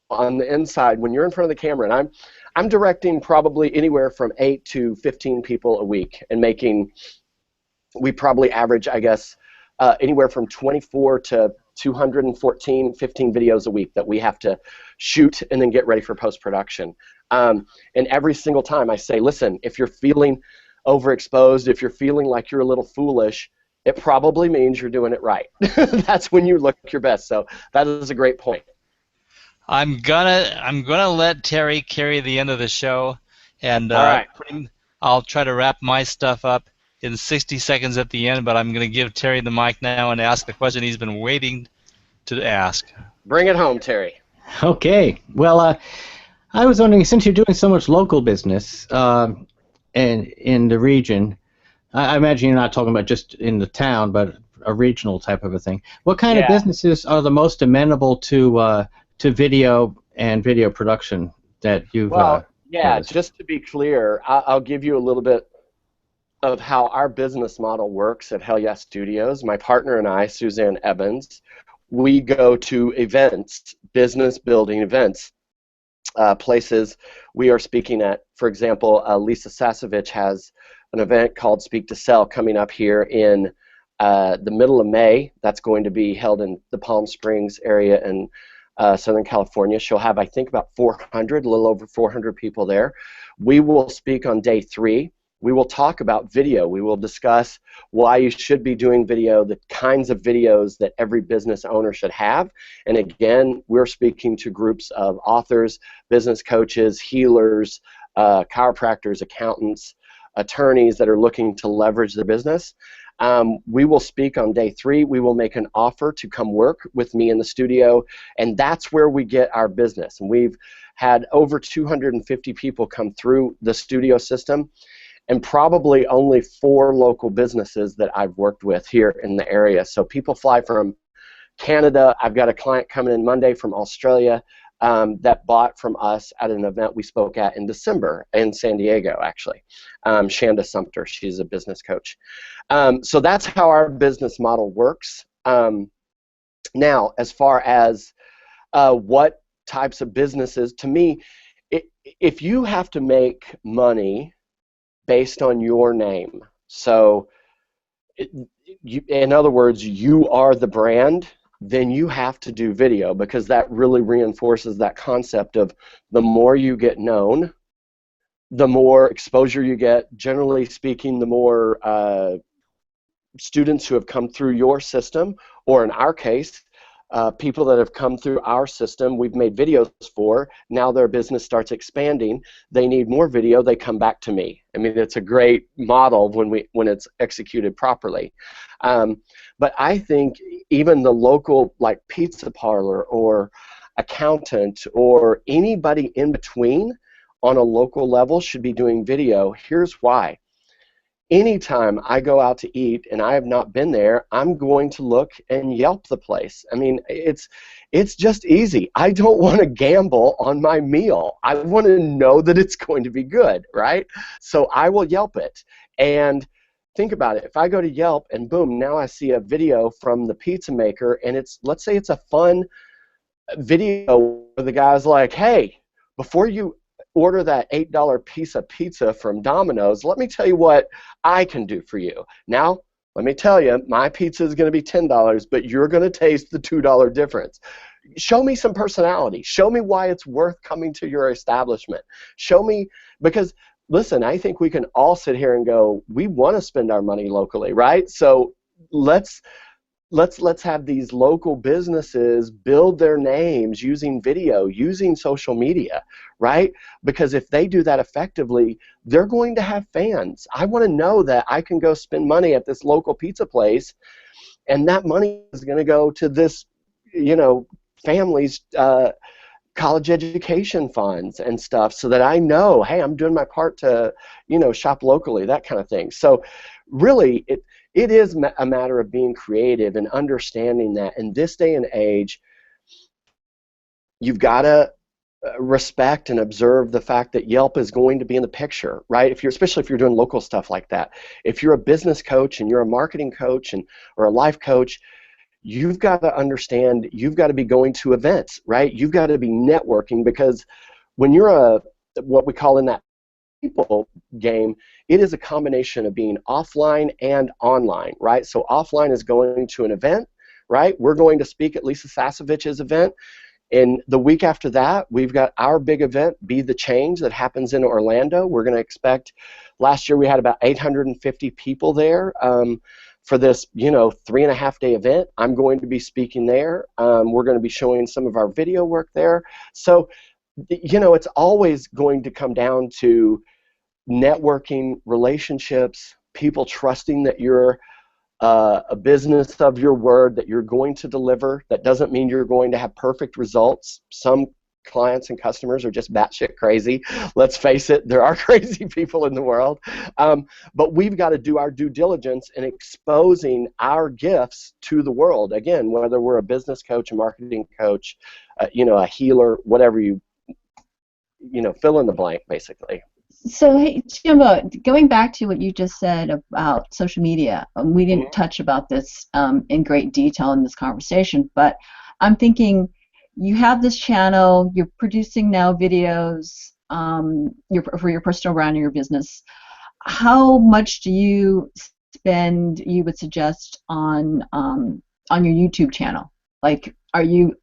on the inside when you're in front of the camera, and I'm directing probably anywhere from 8 to 15 people a week, and we probably average, I guess, anywhere from 24 to 214, 15 videos a week that we have to shoot and then get ready for post-production. And every single time I say, listen, if you're feeling overexposed, if you're feeling like you're a little foolish, it probably means you're doing it right. That's when you look your best. So that is a great point. I'm gonna let Terry carry the end of the show, and all right. I'll try to wrap my stuff up in 60 seconds at the end. But I'm gonna give Terry the mic now and ask the question he's been waiting to ask. Bring it home, Terry. Okay. Well, I was wondering, since you're doing so much local business and in the region, I imagine you're not talking about just in the town, but a regional type of a thing. What kind of businesses are the most amenable to video and video production that you've? Well, just to be clear, I'll give you a little bit of how our business model works at Hell Yeah Studios. My partner and I, Suzanne Evans, we go to events, business building events, places we are speaking at. For example, Lisa Sasevich has an event called Speak to Sell coming up here in the middle of May. That's going to be held in the Palm Springs area in Southern California. She'll have, I think, about 400, a little over 400 people there. We will speak on day 3. We will talk about video. We will discuss why you should be doing video, the kinds of videos that every business owner should have. And again, we're speaking to groups of authors, business coaches, healers, chiropractors, accountants, attorneys that are looking to leverage their business. We will speak on day 3. We will make an offer to come work with me in the studio, and that's where we get our business. And we've had over 250 people come through the studio system, and probably only 4 local businesses that I've worked with here in the area. So people fly from Canada. I've got a client coming in Monday from Australia that bought from us at an event we spoke at in December in San Diego, actually. Shanda Sumter, she's a business coach. So that's how our business model works. Now, as far as what types of businesses, to me, if you have to make money based on your name, so in other words, you are the brand, then you have to do video, because that really reinforces that concept of the more you get known, the more exposure you get. Generally speaking, the more students who have come through your system, or in our case, people that have come through our system, we've made videos for, now their business starts expanding, they need more video, they come back to me. I mean, it's a great model when it's executed properly. But I think even the local, like, pizza parlor or accountant or anybody in between on a local level should be doing video. Here's why. Anytime I go out to eat and I have not been there, I'm going to look and Yelp the place. I mean, it's just easy. I don't want to gamble on my meal. I want to know that it's going to be good, right? So I will Yelp it. And think about it. If I go to Yelp and boom, now I see a video from the pizza maker, and let's say it's a fun video where the guy's like, hey, before you order that $8 piece of pizza from Domino's, let me tell you what I can do for you. Now, let me tell you, my pizza is going to be $10, but you're going to taste the $2 difference. Show me some personality. Show me why it's worth coming to your establishment. Show me, because listen, I think we can all sit here and go, we want to spend our money locally, right? So let's have these local businesses build their names using video, using social media, right? Because if they do that effectively, they're going to have fans. I want to know that I can go spend money at this local pizza place, and that money is going to go to this, family's college education funds and stuff, so that I know, hey, I'm doing my part to, shop locally, that kind of thing. So really, it is a matter of being creative and understanding that in this day and age, you've got to respect and observe the fact that Yelp is going to be in the picture, right? Especially if you're doing local stuff like that. If you're a business coach and you're a marketing coach or a life coach, you've got to understand, you've got to be going to events, right? You've got to be networking, because when you're what we call in that people game, it is a combination of being offline and online, right? So offline is going to an event, right? We're going to speak at Lisa Sasovich's event, and the week after that, we've got our big event, Be the Change, that happens in Orlando. We're going to expect, last year we had about 850 people there for this, 3.5-day event. I'm going to be speaking there. We're going to be showing some of our video work there. So, it's always going to come down to networking, relationships, people trusting that you're a business of your word, that you're going to deliver. That doesn't mean you're going to have perfect results. Some clients and customers are just batshit crazy. Let's face it, there are crazy people in the world. But we've got to do our due diligence in exposing our gifts to the world. Again, whether we're a business coach, a marketing coach, a healer, whatever you fill in the blank, basically. So, hey, Jimbo, going back to what you just said about social media, we didn't touch about this in great detail in this conversation, but I'm thinking you have this channel, you're producing now videos for your personal brand or your business. How much do you spend, you would suggest, on your YouTube channel? Like, are you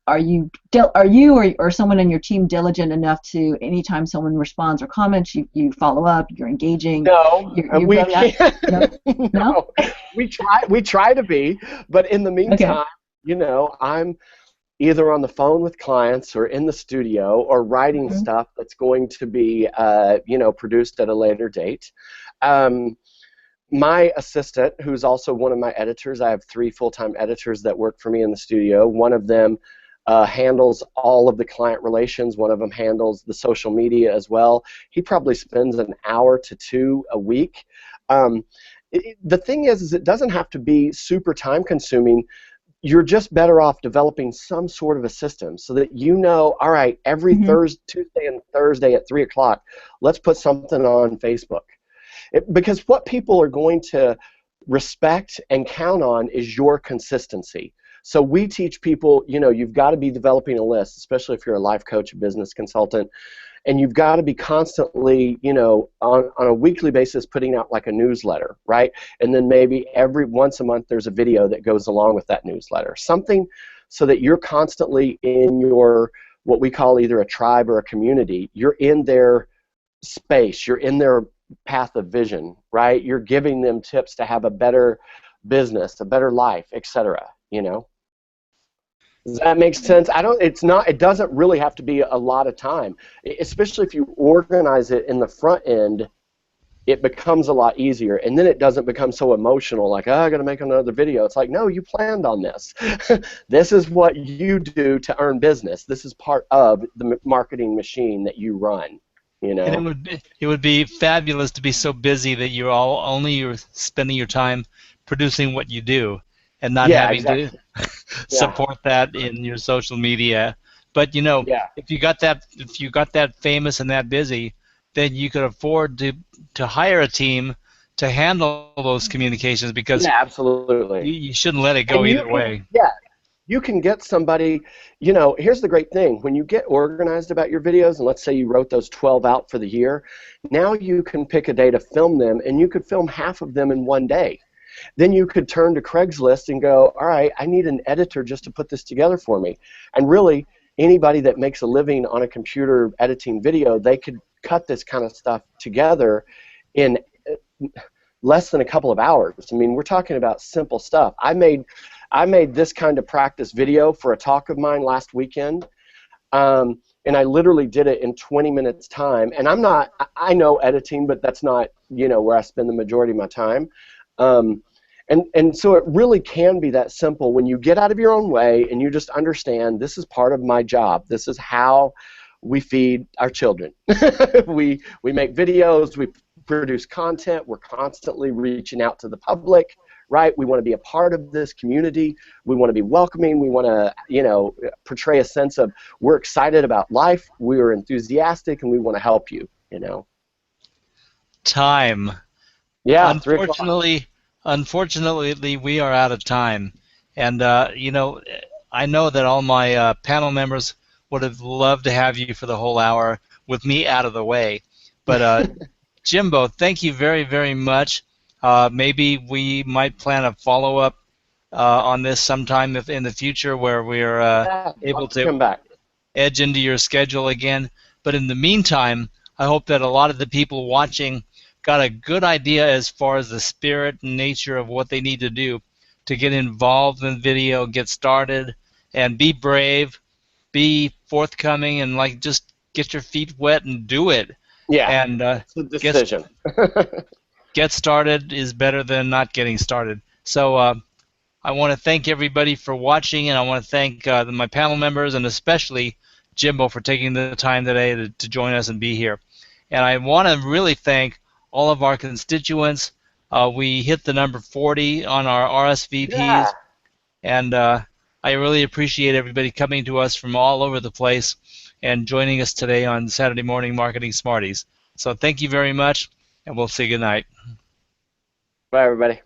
or someone in your team diligent enough to, anytime someone responds or comments, you follow up, you're engaging? No, we can't. No? We try to be, but in the meantime, I'm either on the phone with clients or in the studio or writing stuff that's going to be, produced at a later date. My assistant, who's also one of my editors, I have 3 full-time editors that work for me in the studio. One of them handles all of the client relations. One of them handles the social media as well. He probably spends an hour to 2 a week. The thing is it doesn't have to be super time-consuming. You're just better off developing some sort of a system so that all right, every Tuesday and Thursday at 3 o'clock, let's put something on Facebook. Because what people are going to respect and count on is your consistency. So we teach people, you've got to be developing a list, especially if you're a life coach, a business consultant, and you've got to be constantly, on a weekly basis putting out like a newsletter, right? And then maybe once a month there's a video that goes along with that newsletter. Something so that you're constantly in your, what we call either a tribe or a community. You're in their space. You're in their path of vision, right? You're giving them tips to have a better business, a better life, etc. Does that make sense? It doesn't really have to be a lot of time, especially if you organize it in the front end. It becomes a lot easier, and then it doesn't become so emotional, like, I got to make another video. It's like, no, you planned on this. This is what you do to earn business. This is part of the marketing machine that you run. And it would be fabulous to be so busy that you're spending your time producing what you do and not having to support that in your social media. But if you got that famous and that busy, then you could afford to hire a team to handle those communications, because absolutely you shouldn't let it go either way. you can get somebody, here's the great thing. When you get organized about your videos, and let's say you wrote those 12 out for the year, now you can pick a day to film them, and you could film half of them in one day. Then you could turn to Craigslist and go, all right, I need an editor just to put this together for me. And really, anybody that makes a living on a computer editing video, they could cut this kind of stuff together in less than a couple of hours. I mean, we're talking about simple stuff. I made this kind of practice video for a talk of mine last weekend, and I literally did it in 20 minutes time. And I know editing, but that's not, where I spend the majority of my time. And so it really can be that simple when you get out of your own way and you just understand this is part of my job. This is how we feed our children. we make videos, we produce content, we're constantly reaching out to the public, right? We want to be a part of this community. We want to be welcoming. We want to, portray a sense of we're excited about life, we're enthusiastic, and we want to help you, Time. Yeah, Unfortunately, we are out of time. And, I know that all my panel members would have loved to have you for the whole hour with me out of the way. But, Jimbo, thank you very, very much. Maybe we might plan a follow-up on this sometime in the future where we're able to come back, edge into your schedule again. But in the meantime, I hope that a lot of the people watching got a good idea as far as the spirit and nature of what they need to do to get involved in video, get started, and be brave, be forthcoming, and just get your feet wet and do it. Yeah, and it's a decision. Get started is better than not getting started. So I want to thank everybody for watching, and I want to thank my panel members, and especially Jimbo for taking the time today to join us and be here. And I want to really thank all of our constituents. We hit the number 40 on our RSVPs, Yeah. and I really appreciate everybody coming to us from all over the place and joining us today on Saturday Morning Marketing Smarties. So thank you very much, and we'll say good night. Bye, everybody.